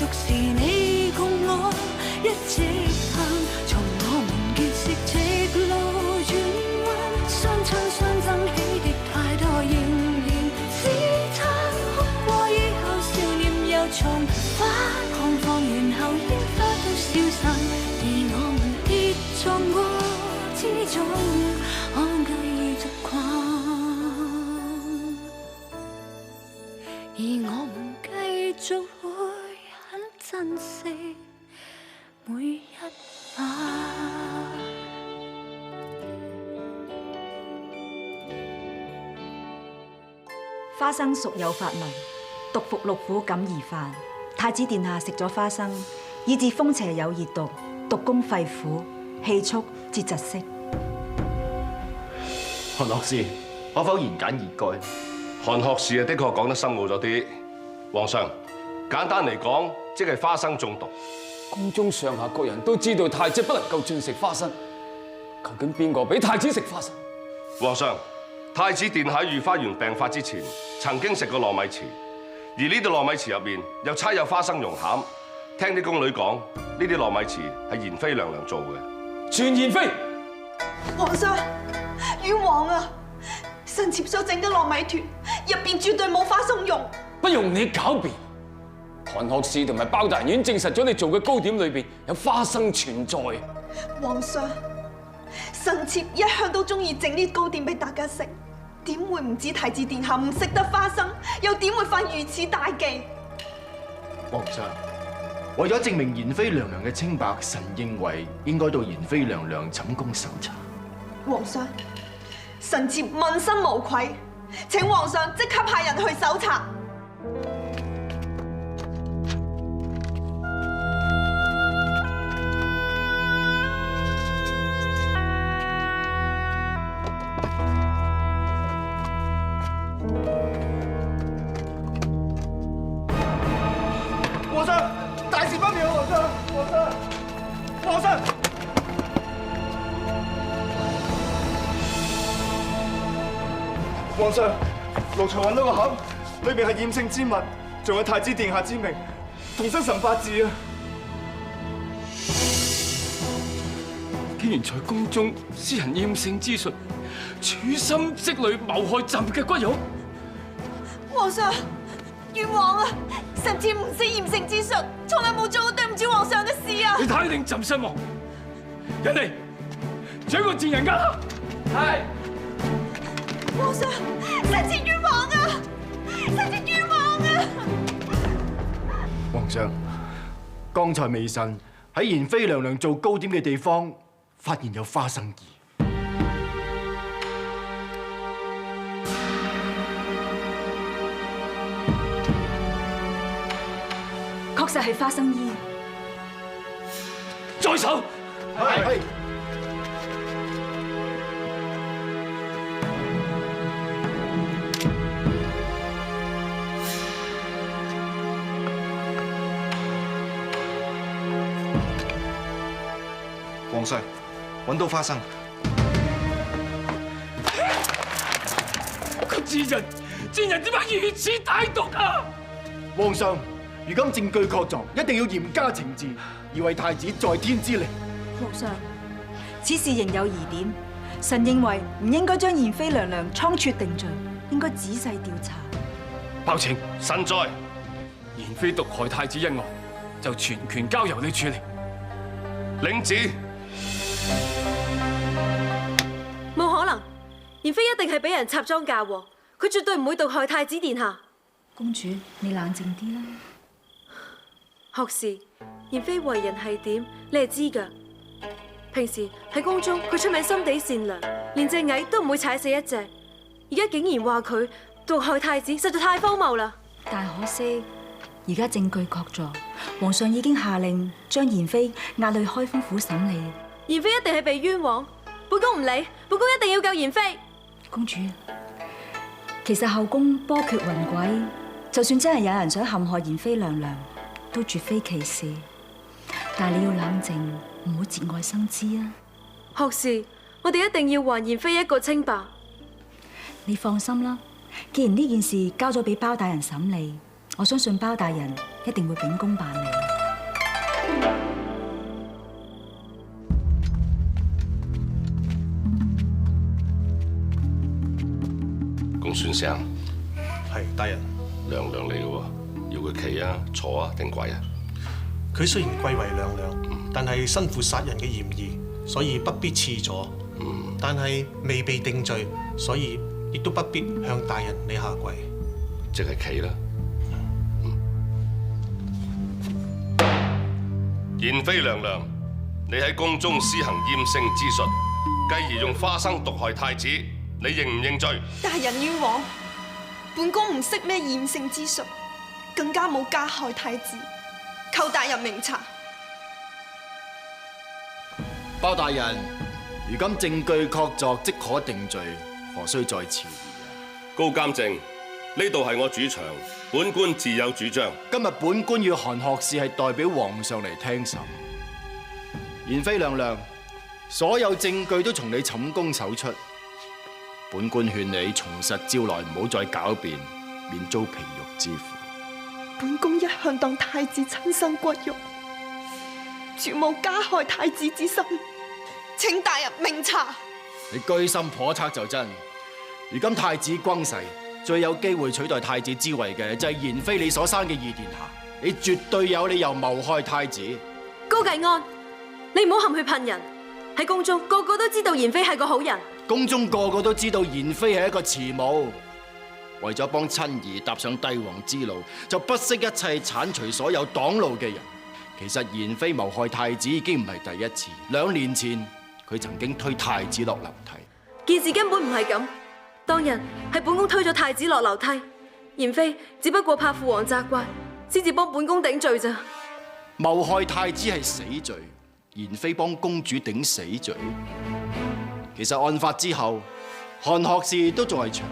獨是你共我一直行，從我們結識直路轉彎，相親相爭起的太多仍然只差哭過以後笑臉又重返，看放完後煙花都消散，而我們跌撞過之中可繼續逛，而我們繼續會很珍惜每一晚。花生熟有法文，毒服6苦感而犯。太子殿下食咗花生，以致風邪有熱毒，毒攻肺腑，氣促至窒息。韓學士，可否言簡意賅？韓學士啊，的確講得深奧咗啲。皇上，簡單嚟講，即係花生中毒。宮中上下各人都知道太子不能夠進食花生，究竟邊個俾太子食花生？皇上，太子殿下喺御花園病發之前，曾經食過糯米糍，而呢啲糯米糍入面又掺有花生蓉餡。聽啲宮女講，呢啲糯米糍係賢妃娘娘做嘅。傳賢妃，皇上，冤枉啊！臣妾所整嘅糯米團入邊絕對冇花生蓉。不用你狡辯，韓學士同埋包大人已經證實咗你做嘅糕點裏邊有花生存在。皇上，臣妾一向都中意整啲糕點俾大家食，點會唔知太子殿下唔食得花生，又點會犯如此大忌？皇上，為咗證明賢妃娘娘嘅清白，臣認為應該到賢妃娘娘寢宮搜查。皇上，臣妾問心無愧，請皇上即刻派人去搜查。皇上，大事不妙！皇上，皇上，皇上！皇上，奴才揾到個盒，裏邊係驗聖之物，仲有太子殿下之名，同生辰八字啊！竟然在宮中施行驗聖之術，處心積慮謀害朕嘅骨肉。皇上，冤枉啊！臣妾唔識驗聖之術，從來冇做過對唔住皇上嘅事啊！你太令朕失望。人嚟，將個賤人押下。係。皇上，臣妾冤枉啊！臣妾冤枉啊！皇上，剛才微臣喺賢妃娘娘做糕點嘅地方，發現有花生葉。確實係花生衣。在手。係。皇上，揾到花生。個賤人點解如此歹毒啊！皇上，如今證據確鑿，一定要嚴加懲治，以為太子在天之靈。皇上，此事仍有疑點，臣認為唔應該將賢妃娘娘倉促定罪，應該仔細調查。包拯，臣在。賢妃毒害太子一案，就全權交由你處理。領旨。冇可能，賢妃一定係俾人插贓嫁禍，佢絕對唔會毒害太子殿下。公主，你冷靜啲啦。學士，賢妃為人係點，你係知㗎。平時喺宮中，佢出名心地善良，連隻蟻都唔會踩死一隻。而家竟然話佢毒害太子，實在太荒謬啦！但可惜，而家證據確鑿，皇上已經下令將賢妃押去開封府審理。賢妃一定係被冤枉，本宮唔理，本宮一定要救賢妃。公主，其實後宮波譎雲詭，就算真係有人想陷害賢妃娘娘，都絕非其事。但係你要冷靜，唔好節外生枝啊！學士，我哋一定要還賢妃一個清白。你放心啦，既然呢件事交咗俾包大人審理，我相信包大人一定會秉公辦理。公孫生，係大人，娘娘嚟嘅喎，要佢企啊、坐啊定跪啊？佢雖然貴為娘娘，但係身負殺人嘅嫌疑，所以不必賜座。但係未被定罪，所以亦都不必向大人你下跪。即係企啦。賢妃娘娘，你喺宮中施行厭勝之術，繼而用花生毒害太子，你認唔認罪？大人冤枉，本宮唔識咩厭勝之術，更加冇加害太子，求大人明察。包大人，如今證據確鑿，即可定罪，何須再遲疑啊？高監正，呢度係我主場，本官自有主張。今日本官與韓學士係代表皇上嚟聽審。賢妃娘娘，所有證據都從你寢宮搜出，本官勸你從實招來，唔好再狡辯，免遭皮肉之苦。本宮一向當太子親生骨肉，絕無加害太子之心，請大人明察。你居心叵測就真。如今太子轟逝，最有機會取代太子之位嘅就係賢妃你所生嘅二殿下，你絕對有理由謀害太子。高繼安，你唔好含血噴人。喺宮中個個都知道賢妃係個好人，宮中個個都知道賢妃係一個慈母，為咗幫親兒踏上帝王之路，就不惜一切剷除所有擋路嘅人。其實賢妃謀害太子已經唔係第一次，2年前佢曾經推太子落樓梯。件事根本唔係咁。當日係本宮推咗太子落樓梯，賢妃只不過怕父王責怪，先至幫本宮頂罪咋。謀害太子係死罪，賢妃幫公主頂死罪。其實案發之後，韓學士都仲係場，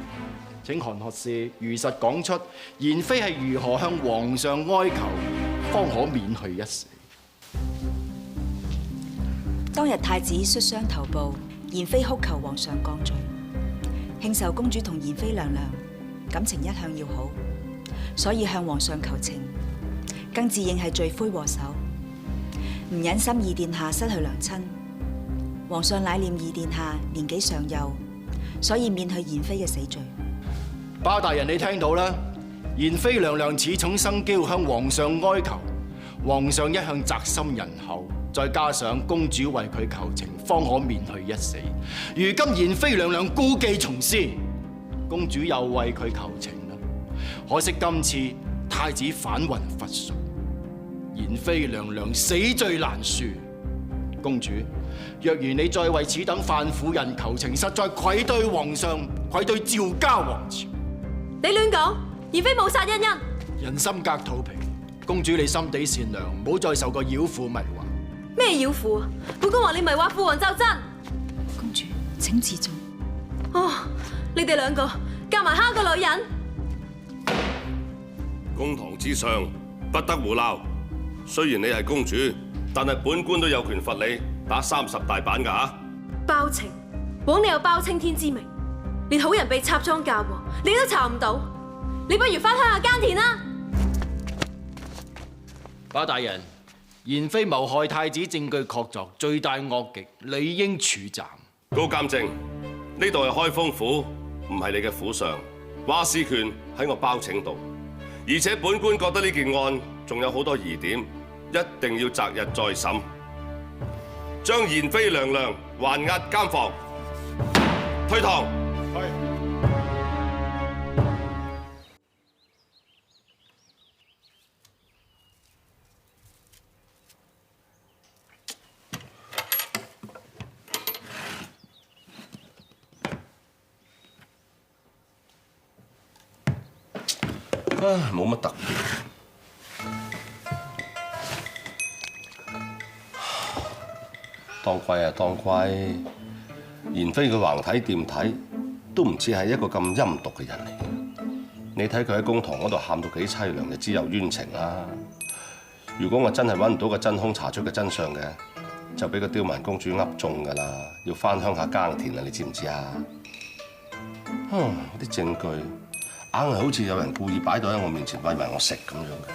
請韓學士如實講出賢妃係如何向皇上哀求，方可免去一死。當日太子摔傷頭部，賢妃哭求皇上降罪。慶壽公主同賢妃娘娘感情一向要好，所以向皇上求情，更自認係罪魁禍首，唔忍心二殿下失去娘親。皇上乃念二殿下年紀尚幼，所以免去賢妃嘅死罪。包大人，你聽到啦？賢妃娘娘恃寵生驕，向皇上哀求，皇上一向責心仁厚，再加上公主為佢求情，方可免去一死。如今賢妃娘娘故技重施，公主又為佢求情啦。可惜今次太子反魂乏術，賢妃娘娘死罪難恕。公主，若然你再為此等犯婦人求情，實在愧對皇上，愧對趙家王朝。你亂講，賢妃冇殺欣欣。人心隔肚皮，公主你心地善良，唔好再受個妖婦迷惑。咩妖婦啊？本宮話你迷惑父王就真。公主，請自重。哦，你哋兩個夾埋蝦個女人。公堂之上不得胡鬧。雖然你係公主，但係本官都有權罰你打30大板㗎嚇。包拯，枉你有包青天之名，連好人被插贓嫁禍你都查唔到，你不如返鄉下耕田啦。包大人，賢妃謀害太子證據確鑿，罪大惡極，理應處斬。高監正，呢度係開封府，唔係你嘅府上，話事權喺我包拯度。而且本官覺得呢件案仲有好多疑點，一定要擇日再審，將賢妃娘娘還押監房，推堂。唉，冇乜特別。當歸啊，當歸。賢妃佢橫睇掂睇，都唔似係一個咁陰毒嘅人嚟嘅。你睇佢喺公堂嗰度喊到幾凄涼，就知有冤情啦。如果我真係揾唔到個真兇，查出個真相嘅，就俾個刁蠻公主噏中㗎啦，要翻鄉下耕田啦，你知唔知啊？啲證據硬係好似有人故意擺到喺我面前餵埋我食咁樣嘅。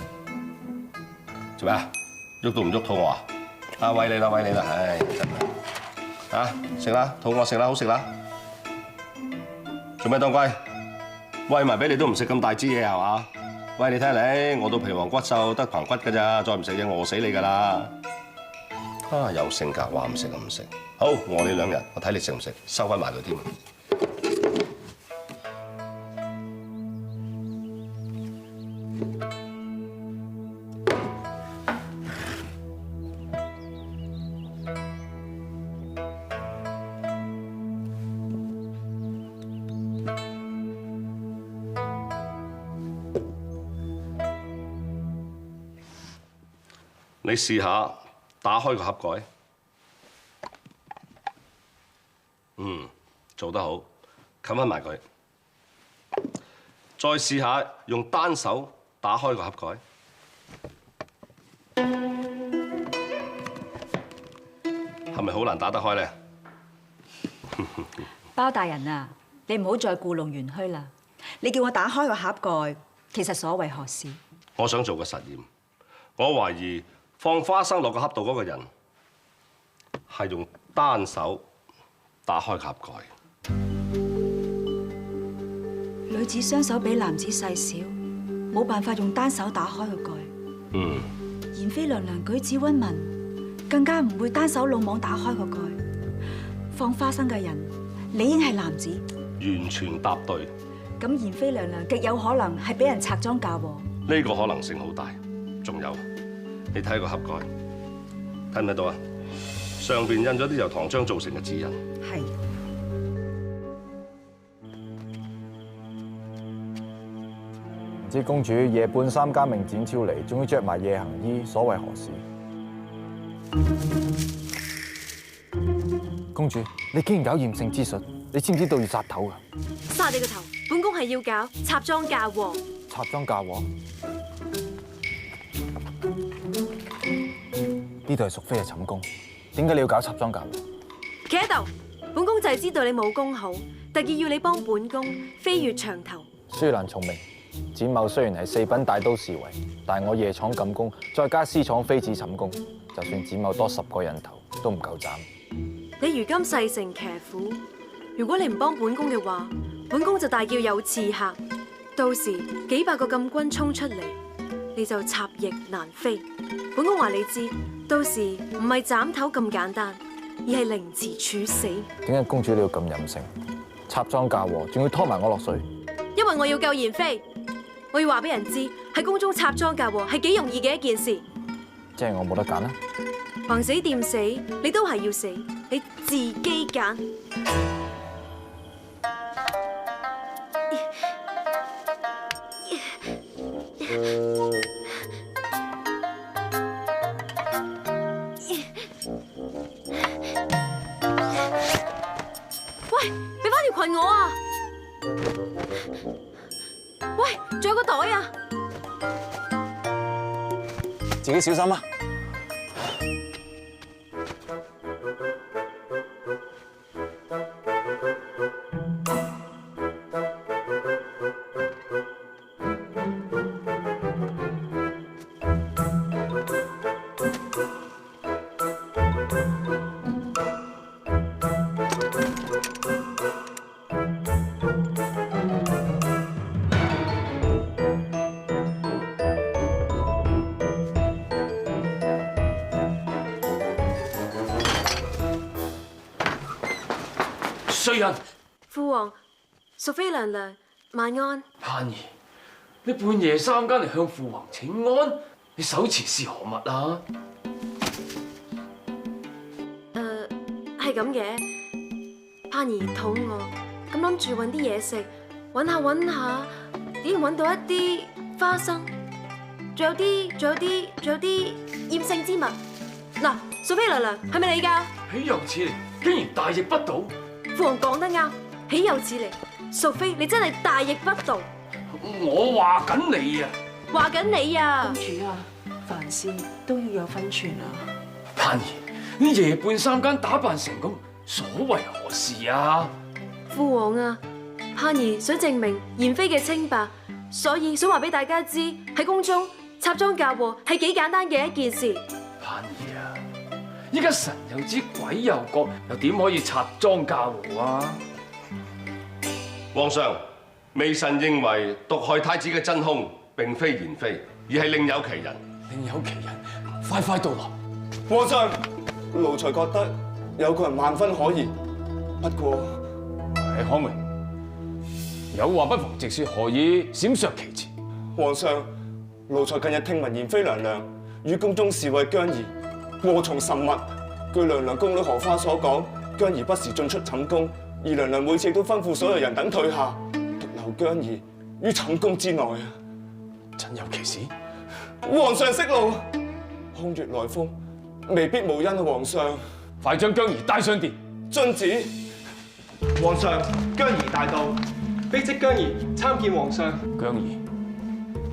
做咩啊？喐都唔喐，肚餓啊？餵你啦，餵你啦，唉，真係啊！食啦，肚餓食啦，好食啦。做咩當歸？餵埋俾你都唔食咁大支嘢係嘛？喂，你睇下你，我到皮黃骨瘦得棚骨㗎咋，再唔食嘢餓死你㗎啦！啊，有性格，話唔食就唔食。好，餓你2日，我睇你食唔食，收翻埋佢添。你試下打開個盒蓋，做得好，冚翻埋佢。再試下用單手打開個盒蓋，係咪好難打得開咧？包大人啊，你唔好再故弄玄虛啦！你叫我打開個盒蓋，其實所為何事？我想做個實驗，我懷疑放花生落個盒度嗰個人係用單手打開個盒蓋。女子雙手比男子細小，冇辦法用單手打開個蓋。妍妃娘娘舉止溫文，更加唔會單手魯莽打開個蓋。放花生嘅人理應係男子，完全答對。咁妍妃娘娘極有可能係俾人拆裝嫁禍。呢個可能性好大。仲有，你睇個盒蓋，睇唔睇到啊？上邊印咗啲由糖漿造成嘅指印。係。唔知公主夜半3更命展昭嚟，仲要着埋夜行衣，所為何事？公主，你竟然搞厭勝之術，你知唔知道要殺頭噶？殺你個頭！本宮係要搞插裝嫁禍。插裝嫁禍？呢度係淑妃嘅寢宮，點解你要搞插裝嫁禍？企喺度，本宮就係知道你武功好，特意要你幫本宮飛越牆頭。書蘭從明，展某雖然係4品大都侍衛，但係我夜闖禁宮，再加私闖妃子寢宮，就算展某多10個人頭都唔夠斬。你如今勢成騎虎，如果你唔幫本宮嘅話，本宮就大叫有刺客，到時幾百個禁軍衝出嚟，你就插翼難飛。本宮話你知，到時唔係斬頭咁簡單，而係凌遲處死。點解公主你要咁任性？插裝嫁禍，仲要拖埋我落水？因為我要救妍妃，我要話俾人知喺宮中插裝嫁禍係幾容易嘅一件事。即係我冇得揀啦。橫死掂死，你都係要死，你自己揀。喂，俾翻條裙我啊！喂，仲有個袋啊！自己小心啊！衰人！父皇，淑妃娘娘，晚安。盼兒，你半夜3更嚟向父皇請安，你手持是何物啊？係咁嘅，盼兒肚餓，咁諗住揾啲嘢食，揾下，竟然揾到一啲花生，仲有啲厭勝之物。嗱，淑妃娘娘係咪你㗎？豈有此理！竟然大逆不道！父皇講得啱，豈有此理！淑妃你真係大逆不道。我話緊你啊！話緊你啊！公主啊，凡事都要有分寸啊！盼兒，你夜半3更打扮成咁，所為何事啊？父皇啊，盼兒想證明妍妃嘅清白，所以想話俾大家知喺宮中插贓嫁禍係幾簡單嘅一件事。盼兒啊，依家神又知鬼又覺，又點可以插贓嫁禍啊？皇上，微臣認為毒害太子嘅真兇並非妍妃，而係另有其人。另有其人，快道來！皇上，奴才覺得有個人萬分可疑，不過康榮，有話不妨直說，何以閃爍其詞？皇上，奴才近日聽聞妍妃娘娘與宮中侍衛姜儀過從甚密。據娘娘宮女荷花所講，姜儀不時進出寢宮，而娘娘每次都吩咐所有人等退下，獨留姜儀於寢宮之內啊！真有其事？皇上息怒，空穴來風，未必無因啊！皇上，快將姜儀帶上殿。遵旨。皇上，姜儀大到，卑職姜儀參見皇上。姜儀，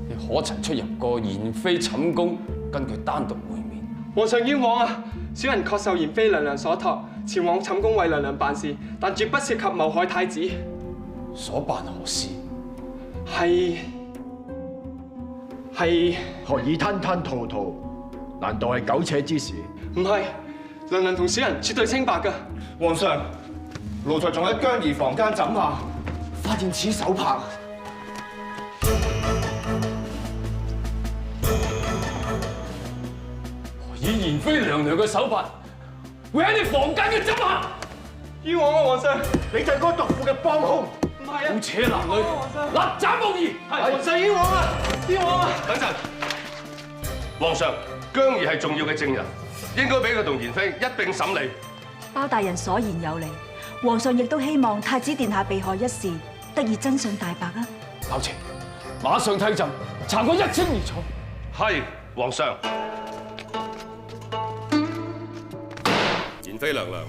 你可曾出入過妍妃寢宮，跟佢單獨會面？皇上冤枉啊！小人確受妍妃娘娘所託，前往寢宮為娘娘辦事，但絕不涉及謀害太子。所辦何事？係何以吞吞吐吐？難道係苟且之事？唔係，娘娘同小人絕對清白㗎。皇上，奴才仲喺姜儀房間枕下發現此手帕。以妍妃娘娘嘅手法，會喺你房間嘅枕下？冤枉啊！皇上，你就係嗰個毒婦嘅幫兇。唔係啊！好扯男女，立斬無疑。皇上冤枉啊！冤枉啊！等陣，皇上，姜儀係重要嘅證人，應該俾佢同妍妃一並審理。包大人所言有理，皇上亦都希望太子殿下被害一事得以真相大白啊！包拯，馬上退陣，查個一清二楚。係，皇上。妍妃娘娘，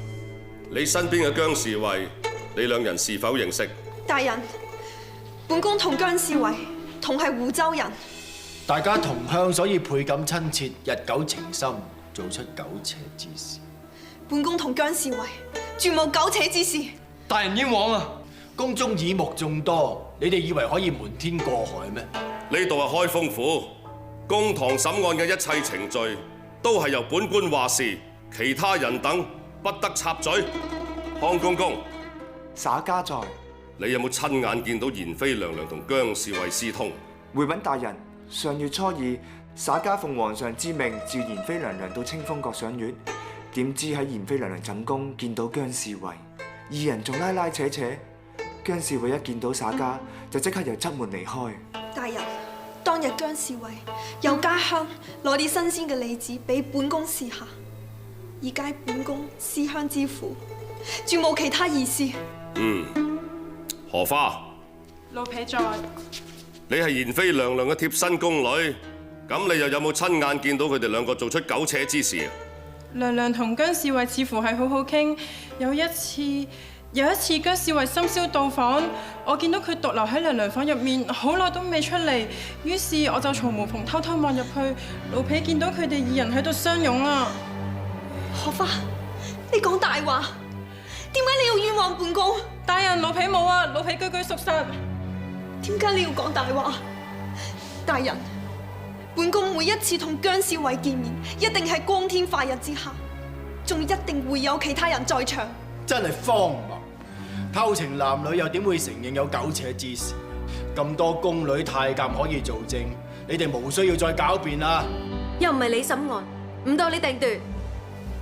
你身邊嘅姜侍衛，你兩人是否認識？大人，本宮同姜侍衛同係湖州人，大家同鄉，所以倍感親切，日久情深，做出苟且之事。本宮同姜侍衛絕無苟且之事。大人冤枉啊！宮中耳目眾多，你哋以為可以瞞天過海咩？呢度係開封府，公堂審案嘅一切程序都係由本官話事，其他人等不得插嘴。康公公，灑家在。你有冇親眼見到妍妃娘娘同姜侍衛私通？回稟大人，上月初二，灑家奉皇上之命召妍妃娘娘到清風閣賞月，點知喺妍妃娘娘寢宮見到姜侍衛，二人仲拉拉扯扯。姜侍衛一見到灑家，就即刻由側門離開。大人，當日姜侍衛由家鄉攞啲新鮮嘅李子俾本宮試下，而皆本宮思鄉之苦，絕無其他意思。荷花，奴婢在。你係妍妃娘娘嘅貼身宮女，咁你又有冇親眼見到佢哋兩個做出苟且之事啊？娘娘同姜侍衛似乎係好好傾，有一次姜侍衛深宵到訪，我見到佢獨留喺娘娘房入面，好耐都未出嚟，於是我就從門縫偷偷望入去，奴婢見到佢哋二人喺度相擁啊！荷花，你講大話，點解你要冤枉本宮？大人，奴婢冇啊，奴婢句句屬實。點解你要講大話？大人，本宮每一次同姜侍衛見面，一定係光天化日之下，仲一定會有其他人在場。真係荒謬！偷情男女又點會承認有苟且之事？咁多宮女太監可以做證，你哋無需要再狡辯啦。又唔係你審案，唔到你定奪。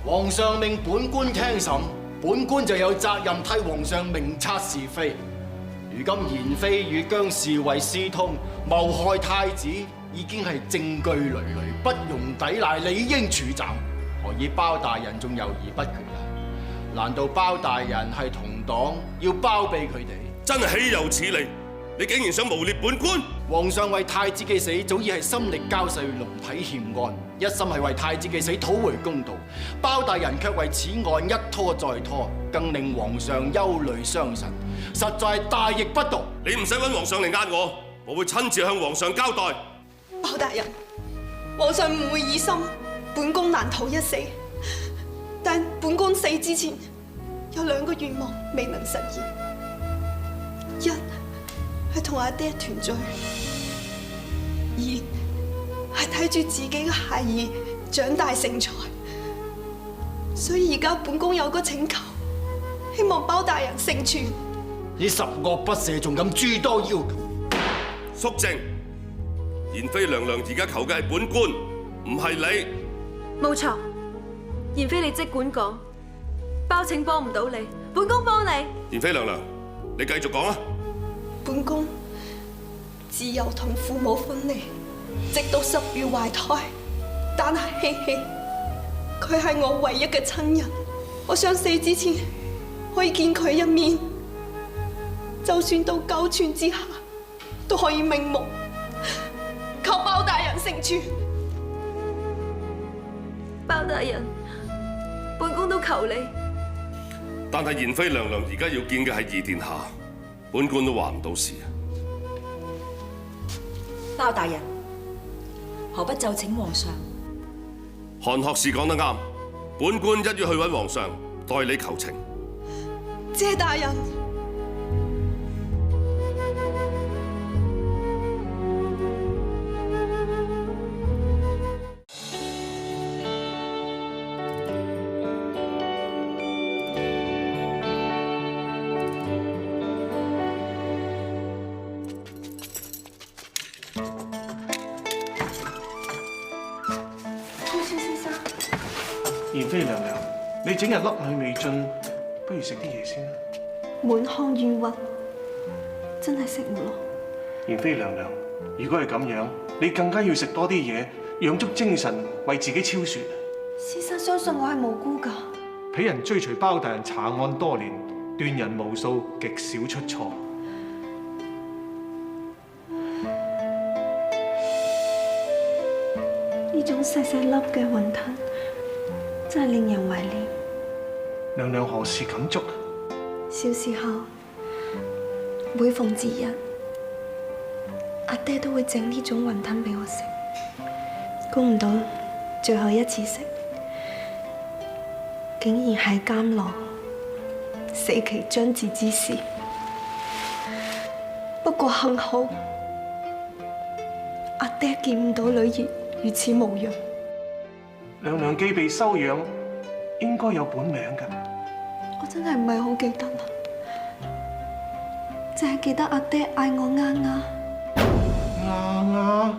皇上命本官聽審，本官就有責任替皇上明察是非。如今妍妃與姜侍衛私通，謀害太子，已經係證據累累，不容抵賴，理應處斬。何以包大人仲猶豫不決啊？難道包大人係同黨，要包庇佢哋？真係豈有此理！你竟然想誣衊本官！皇上為太子嘅死早已係心力交瘁，龍體欠安，一心係為太子嘅死討回公道。包大人卻為此案一拖再拖，更令皇上憂慮傷神，實在係大逆不道。你唔使揾皇上嚟呃我，我會親自向皇上交代。包大人，皇上唔會以心，本宮難逃一死。但本宮死之前有兩個願望未能實現，一係同阿爹團聚，二係睇住自己嘅孩兒長大成才。所以而家本宮有個請求，希望包大人成全。你十惡不赦，仲咁諸多要求？肅靜！妍妃娘娘而家求嘅係本官，唔係你。冇錯，妍妃你即管講，包拯幫唔到你，本宮幫你。妍妃娘娘，你繼續講啊！本宮自幼同父母分離，直到10月懷胎，但係希希佢係我唯一嘅親人，我想死之前可以見佢一面，就算到九泉之下都可以瞑目，求包大人成全。包大人，本宮都求你。但係妍妃娘娘而家要見嘅係二殿下，本官都話唔到事。包大人，何不就請皇上？韓學士講得啱，本官一於去揾皇上代你求情。謝大人。妍妃娘娘，你整日粒米未進，不如食啲嘢先啦。滿腔怨鬱，真係食唔落。妍妃娘娘，如果係咁樣，你更加要食多啲嘢，養足精神，為自己超雪。先生相信我係無辜㗎。俾人追隨包大人查案多年，斷人無數，極少出錯。呢種細細粒嘅雲吞，真係令人懷念。娘娘何時敢捉？小時候，每逢節日，阿爹都會整呢種雲吞俾我食。估唔到最後一次食，竟然係監牢死期將至之時。不過幸好，阿爹見唔到女兒如此模樣。娘娘既被收養，應該有本名㗎。我真係唔係好記得啦，淨係記得阿爹嗌我丫丫。丫丫，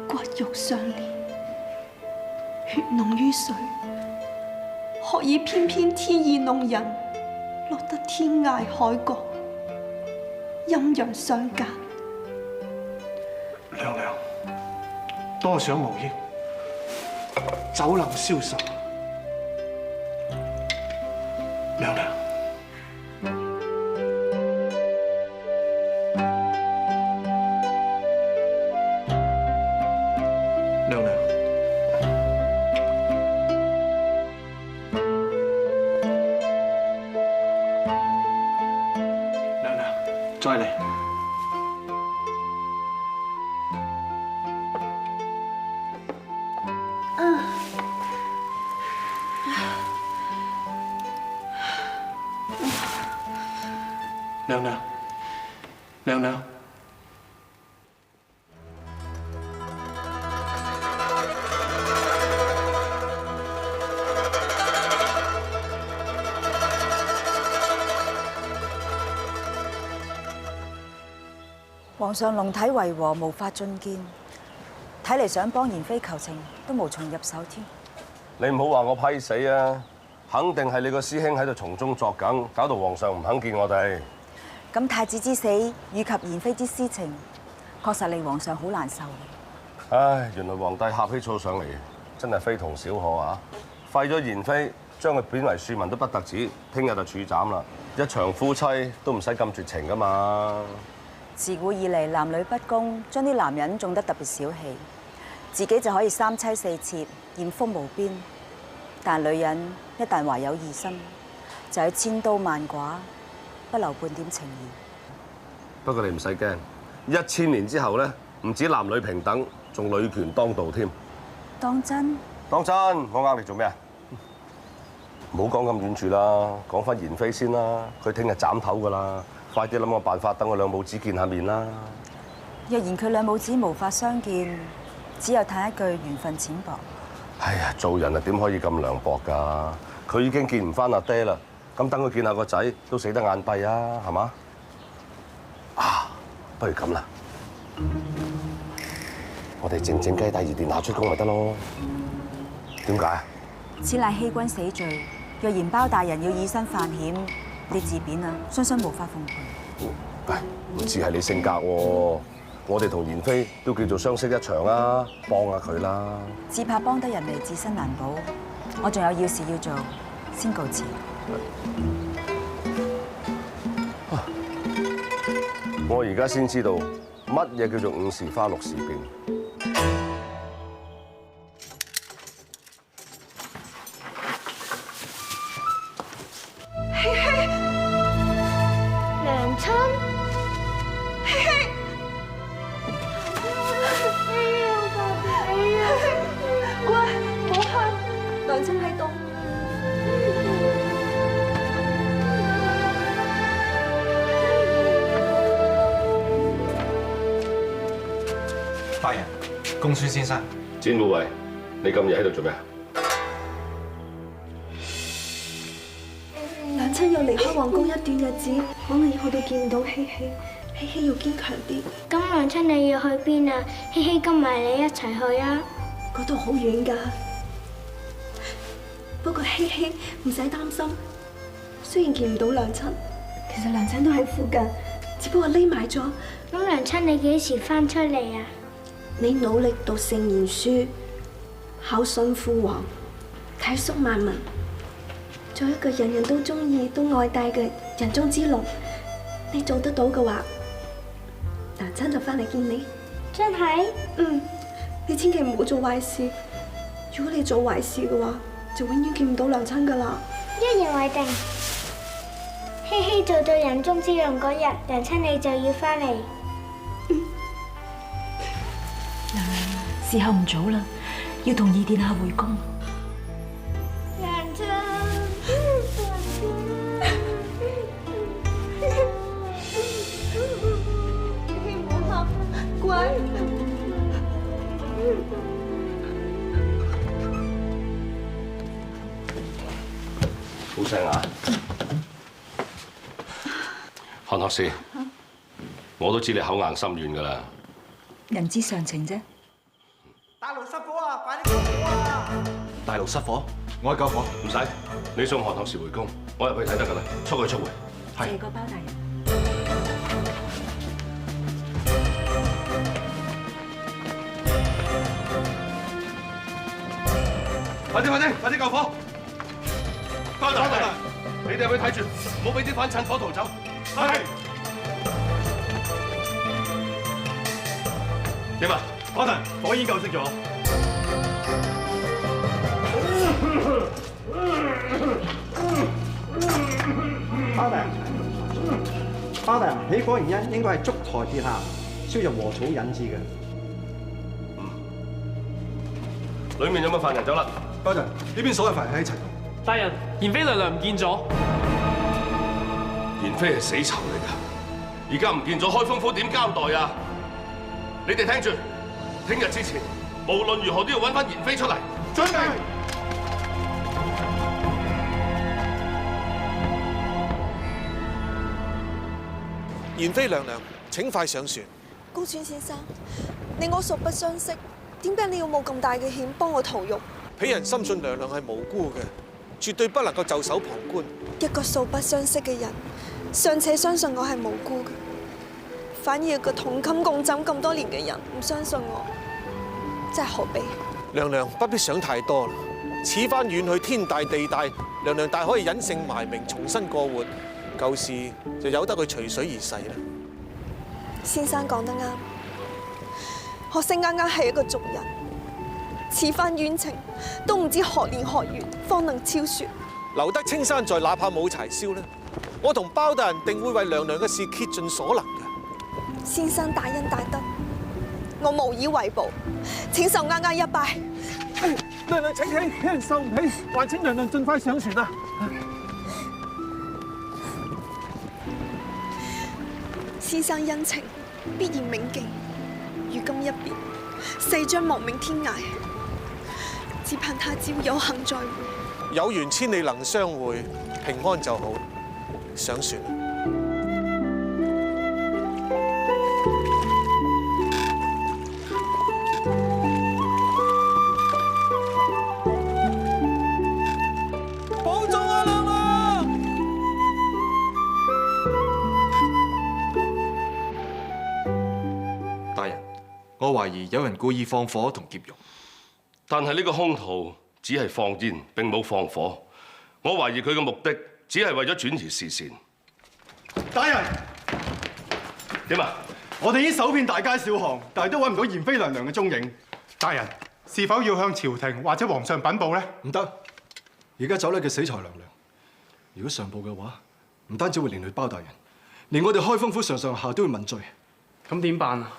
骨肉相連，血濃於水，何以偏偏天意弄人，落得天涯海角，陰陽相隔。娘娘，多想無益，酒能消愁。娘娘，娘娘，娘娘，再嚟。娘娘，娘娘，皇上龍體為和，無法進見，睇嚟想幫妍妃求情都無從入手添。你唔好話我批死啊！肯定係你個師兄喺度從中作梗，搞到皇上唔肯見我哋。咁太子之死以及妍妃之私情，確實令皇上好難受。唉，原來皇帝呷起醋上嚟，真係非同小可啊！廢咗妍妃，將佢貶為庶民都不特止，聽日就處斬啦！一場夫妻都唔使咁絕情噶嘛。自古以嚟男女不公，將啲男人縱得特別小氣，自己就可以三妻四妾，艷福無邊。但女人一旦懷有異心，就係千刀萬剮，不留半點情義。不過你唔使驚，1000年之後咧，唔止男女平等，仲女權當道添。當真？當真，我呃你做咩啊？唔好講咁遠住啦，講翻妍妃先啦，佢聽日斬頭噶啦，快啲諗個辦法，等我兩母子見下面啦。若然佢兩母子無法相見，只有嘆一句緣分淺薄。哎呀，做人啊點可以咁涼薄㗎？佢已經見唔翻阿爹啦，咁等佢見下個仔都死得眼閉啊，係嘛？啊，不如咁啦，我哋靜靜雞第二殿下出宮咪得咯？點解啊？此乃欺君死罪，若然包大人要以身犯險，你自貶啊，相信無法奉陪。唉，唔知係你性格喎，我哋同妍妃都叫做相識一場啊，幫下佢啦。只怕幫得人哋，自身難保。我仲有要事要做，先告辭。我而家先知道乜嘢叫做5時花6時變。希希，娘親，希希，乖，唔好喊，娘親喺度。大人，公孫先生。展護衛，你今日喺度做咩啊？娘親要離開皇宮一段日子，可能以後都見唔到希希。希希要堅強啲。咁娘親你要去邊啊？希希跟埋你一齊去啊！嗰度好遠㗎。不過希希唔使擔心，雖然見唔到娘親，其實娘親都喺附近，只不過匿埋咗。咁娘親你幾時翻出嚟啊？你努力讀聖賢書，孝順父皇，體恤萬民，做一個人人都中意、都愛戴嘅人中之龍。你做得到嘅話，娘親就翻嚟見你。真係？嗯，你千祈唔好做壞事。如果你做壞事嘅話，就永遠見唔到娘親噶啦。一言為定。希希做到人中之龍嗰日，娘親你就要翻嚟。時候唔早啦，要同二殿下會宮。娘親，你唔好喊，乖。好聲啊！韓學士，我都知你口硬心軟噶啦。人之常情啫。大爐失火啊！快啲救火啊！大爐失火，我去救火。唔使，你送韓學士回宮，我入去睇得噶啦。速去速回。謝過包大人。快啲救火！包大人，你哋去睇住，唔好俾啲反趁火逃走。係。點啊？包大人，火已經救熄咗。包大人，起火原因應該係燭台跌下，燒入禾草引致嘅。裏面有冇犯人走啦？包大人，呢邊所有犯人喺一齊。大人，妍妃娘娘唔見咗。妍妃係死囚嚟㗎，而家唔見咗，開封府點交代啊？你哋聽住，聽日之前，無論如何都要揾翻妍妃出嚟。準備。妍妃娘娘，請快上船。公孫先生，你我素不相識，點解你要冒咁大嘅險幫我逃獄？鄙人深信娘娘係無辜嘅，絕對不能夠袖手旁觀。一個素不相識嘅人，尚且相信我係無辜嘅，反而一個同衾共枕咁多年嘅人唔相信我，真係可悲。娘娘不必想太多啦，此番遠去天大地大，娘娘大可以隱姓埋名，重新過活。舊事就由得佢隨水而逝啦。先生講得啱，可惜啱啱係一個俗人，此番冤情都唔知何年何月方能昭雪。留得青山在，哪怕冇柴燒呢？我同包大人定會為娘娘嘅事竭盡所能嘅。先生大恩大德，我無以為報，請受啱啱一拜。娘娘請起，鄙人受唔起，還請娘娘盡快上船啊！先生恩情，必然銘記。如今一別，勢將亡命天涯，只盼他朝有幸再會。有緣千里能相會，平安就好。想算啦。保重啊，娘娘！大人，我懷疑有人故意放火同劫獄，但係呢個兇徒只係放煙，並冇放火。我懷疑佢嘅目的只係為咗轉移視線。大人，點啊？我哋已經搜遍大街小巷，但係都揾唔到賢妃娘娘嘅蹤影。大人，是否要向朝廷或者皇上稟報呢？唔得，而家走甩嘅死才娘娘，如果上報嘅話，唔單止會連累包大人，連我哋開封府上上下都會問罪。咁點辦啊？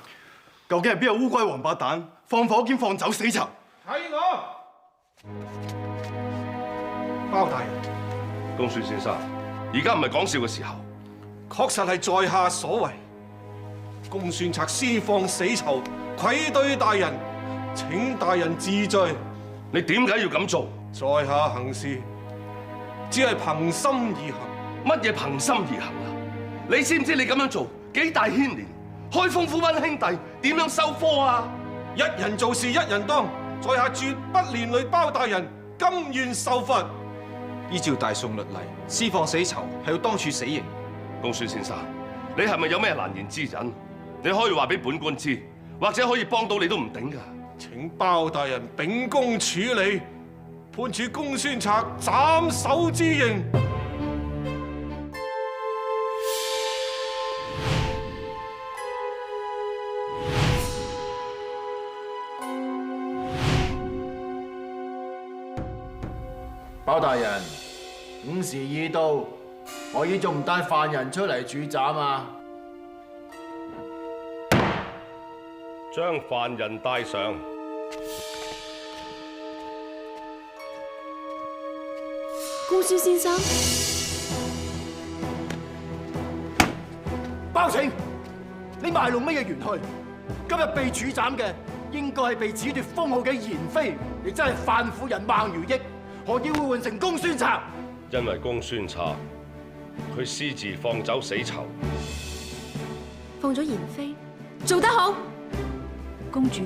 究竟係邊個烏龜王八蛋放火兼放走死囚？係我，包大人。公孫先生，而家唔係講笑嘅時候。確實係在下所為。公孫策私放死囚，愧對大人，請大人治罪。你點解要咁做？在下行事只係憑心而行。乜嘢憑心而行啊？你知唔知你咁樣做幾大牽連？開封府溫兄弟點樣收科啊？一人做事一人當，在下絕不連累包大人，甘願受罰。依照大宋律例，私放死囚係要當處死刑。公孫先生，你係咪有咩難言之隱？你可以話俾本官知，或者可以幫到你都唔定㗎。請包大人秉公處理，判處公孫策斬首之刑。包大人，午時已到，我已仲唔帶犯人出嚟處斬啊！將犯人帶上。公孫先生，包拯，你賣弄咩嘢元氣？今日被處斬嘅應該係被褫奪封號嘅賢妃，你真係犯婦人孟如憶，何以會換成公孫策？因為公孫策佢私自放走死囚，放咗賢妃，做得好。公主，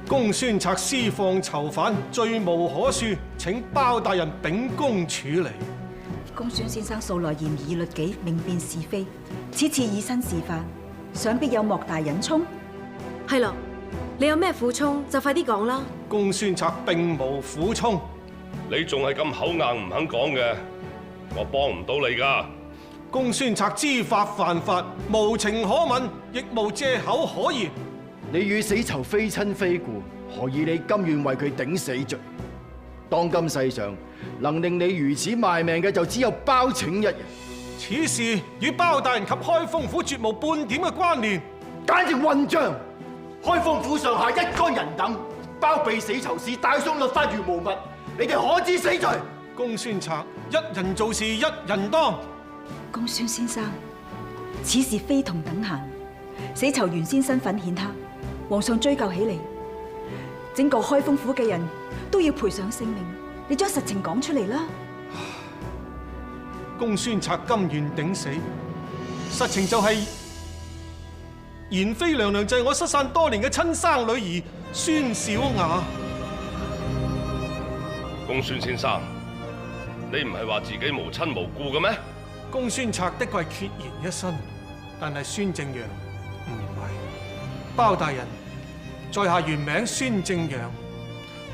公孫策私放囚犯，罪無可恕，請包大人秉公處理。公孫先生素來嚴以律己，明辨是非，此次以身示範，想必有莫大隱衷。係咯，你有咩苦衷就快啲講啦。公孫策並無苦衷。你仲係咁口硬唔肯講嘅，我幫唔到你㗎。公孫策知法犯法，無情可憫，亦無借口可言。你與死囚非親非故，何以你甘願為佢頂死罪？當今世上能令你如此賣命嘅，就只有包拯一人。此事與包大人及開封府絕無半點嘅關聯，簡直混帳！開封府上下一干人等，包庇死囚是大宋律法如無物，你哋可知死罪？公孫策一人做事一人當。公孫先生，此事非同等閒。死囚原先身份顯赫，皇上追究起嚟，整個開封府嘅人都要賠上性命。你將實情講出嚟啦！公孫策甘願頂死，實情就係賢妃娘娘就係我失散多年嘅親生女兒孫小雅。公孫先生，你唔係話自己無親無故嘅咩？公孫策的確係孑然一身，但係孫正陽唔係。包大人，在下原名孫正陽，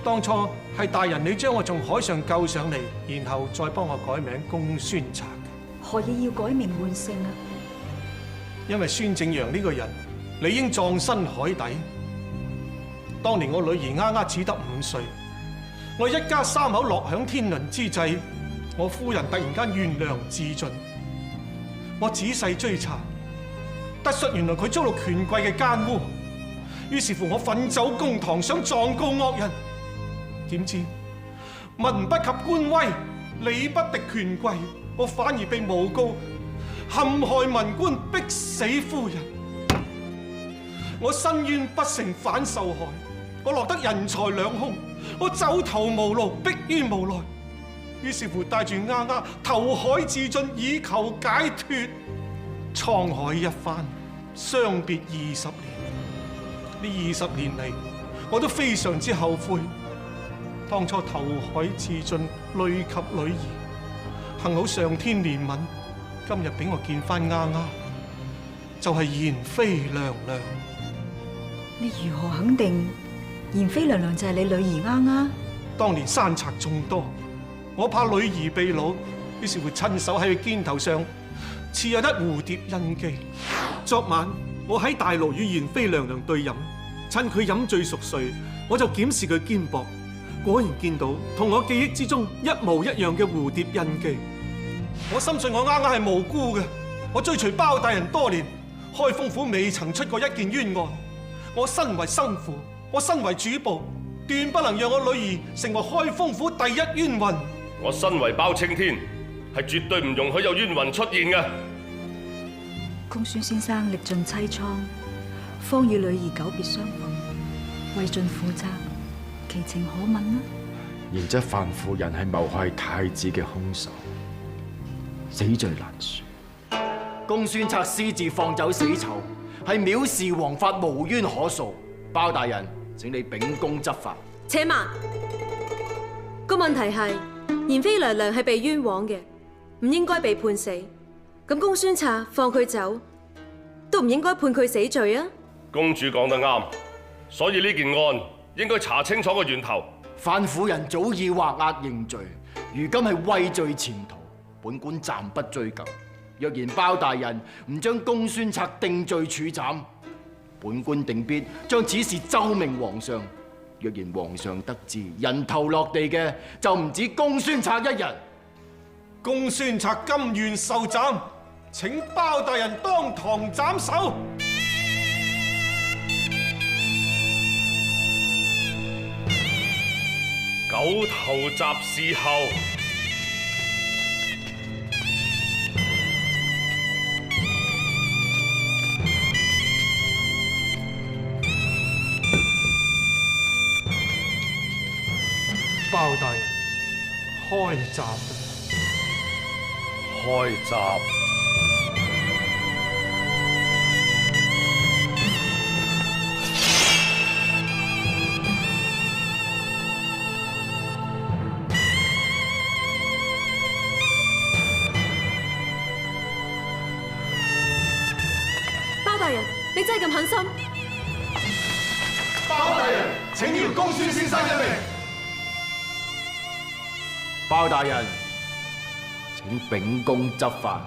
當初係大人你將我從海上救上嚟，然後再幫我改名公孫策。何以要改名換姓啊？因為孫正陽呢個人理應葬身海底。當年我女兒啱啱只得5歲，我一家3口樂享天倫之際，我夫人突然間怨娘自盡。我仔細追查，得出原來佢遭到權貴嘅奸污。於是乎我奮走公堂，想狀告惡人。點知民不及官威，理不敵權貴，我反而被誣告陷害文官，逼死夫人。我申冤不成反受害，我落得人財兩空，我走投無路，迫於無奈，於是乎帶住丫丫投海自盡，以求解脫。滄海一番，相別20年。呢20年嚟，我都非常之後悔，當初投海自盡，累及女兒。幸好上天憐憫，今日俾我見翻丫丫，就係賢妃娘娘。你如何肯定賢妃娘娘就係你女兒丫丫？當年山賊眾多，我怕女兒被擄，於是會親手喺佢肩頭上刺有一蝴蝶印記。昨晚我喺大牢與賢妃娘娘對飲，趁佢飲醉熟睡，我就檢視佢肩膊，果然見到同我記憶之中一模一樣嘅蝴蝶印記。我深信我丫丫係無辜嘅，我追隨包大人多年，開封府未曾出過一件冤案。我身為生父，我身為主簿，斷不能讓我女兒成為開封府第一冤魂。我身為包青天，係絕對唔容許有冤魂出現嘅。公孫先生歷盡凄愴，方與女兒久別相逢，為盡負責，其情可憫啊！然則范夫人係謀害太子嘅兇手，死罪難恕。公孫策私自放走死囚，係藐視王法，無冤可訴。包大人，請你秉公執法。且慢，個問題係賢妃娘娘係被冤枉嘅，唔應該被判死。咁公孫策放佢走，都唔應該判佢死罪啊！公主講得啱，所以呢件案應該查清楚個源頭。范夫人早已畫押認罪，如今係畏罪潛逃，本官暫不追究。若然包大人唔將公孫策定罪處斬，本官定必將此事奏明皇上。若然皇上得知，人頭落地嘅就唔止公孫策一人。公孫策甘願受斬，請包大人當堂斬首。九頭鍘侍候。包大人，開鍘。開鍘。包大人，你真係咁狠心？包大人，請饒公孫先生一命。包大人，請秉公執法。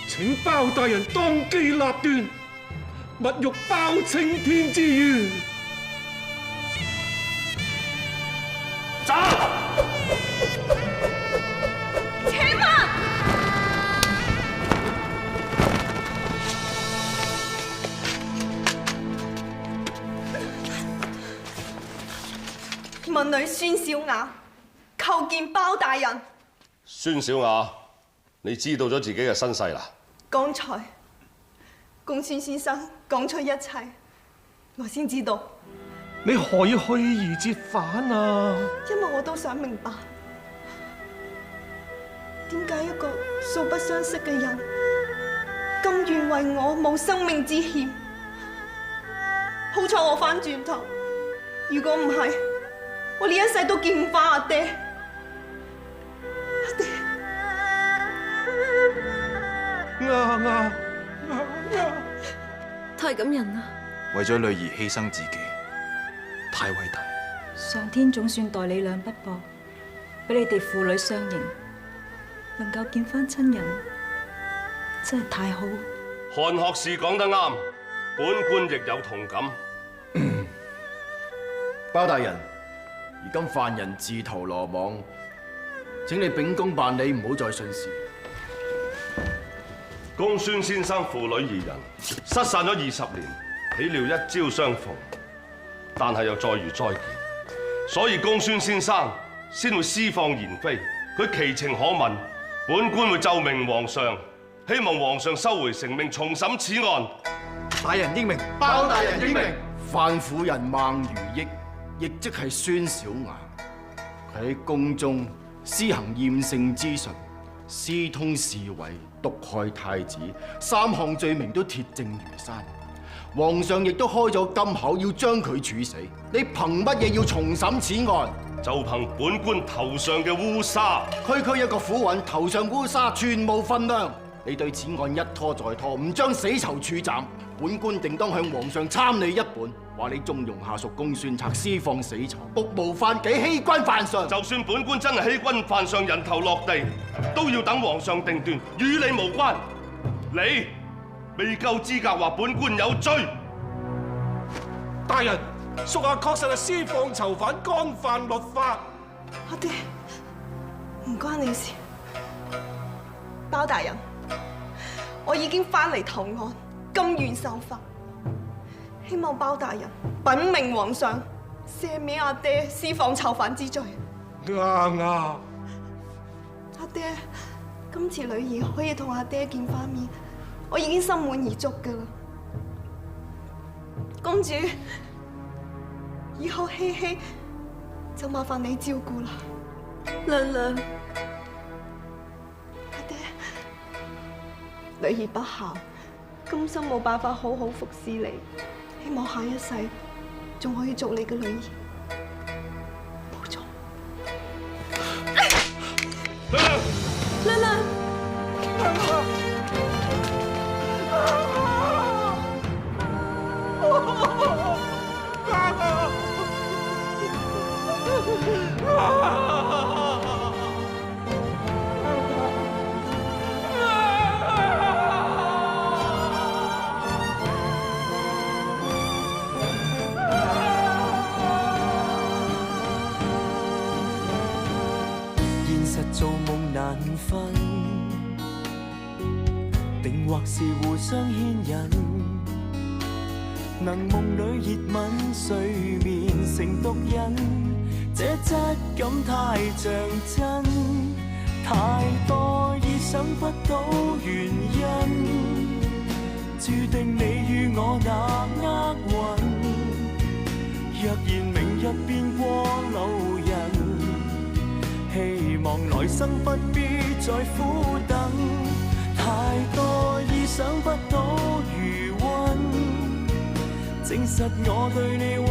請包大人當機立斷，勿辱包青天之譽。走！且慢！民女孫小雅叩見包大人。孫小雅，你知道咗自己嘅身世啦？剛才公孫先生講出一切，我先知道。你何以去而折返啊？因為我都想明白，點解一個素不相識嘅人，甘願為我冇生命之險？好彩我返轉頭，如果唔係，我呢一世都見唔返阿爹。阿爹，太感人啦！為咗女兒犧牲自己，太偉大。上天總算待你倆不薄，俾你哋父女相迎，能夠見翻親人，真係太好。韓學士講得啱，本官亦有同感。包大人，如今犯人自投羅網，請你秉公辦理，唔好再徇私。公孫先生父女二人失散咗20年，豈料一朝相逢，但係又再遇災劫，所以公孫先生先會私放賢妃，佢其情可憫，本官會奏明皇上，希望皇上收回成命，重審此案。大人英明，包大人英明。范婦人孟如益，亦即係孫小雅，佢喺宮中施行厭勝之術，私通侍衛，毒害太子，3項罪名都鐵證如山。皇上亦都開咗金口，要將佢處死。你憑乜嘢要重審此案？就憑本官頭上嘅烏紗。區區一個府尹，頭上烏紗，全無分量。你對此案一拖再拖，唔將死囚處斬，本官定當向皇上參你一本，話你縱容下屬公孫策施放死囚，僕無犯紀，欺君犯上。就算本官真係欺君犯上，人頭落地，都要等皇上定斷，與你無關。你未夠資格話本官有罪。大人，屬下確實係施放囚犯，干犯律法。阿爹，唔關你事。包大人，我已經翻嚟投案，甘願受罰。希望包大人稟明皇上，赦免阿爹施放囚犯之罪。啱。阿爹，今次女兒可以同阿爹見翻面，我已經心滿意足噶啦。公主，以後希希就麻煩你照顧啦。娘娘，阿爹，女兒不孝，今生冇辦法好好服侍你，希望下一世仲可以做你嘅女兒。保重。娘娘。現實做夢難分，定或是互相牽引。能夢裏熱吻，睡眠成毒癮，這質感太像真，太多意想不到原因，注定你與我那厄運。若然明日變過路人，希望來生不必再苦等，太多意想不到餘溫，證實我對你還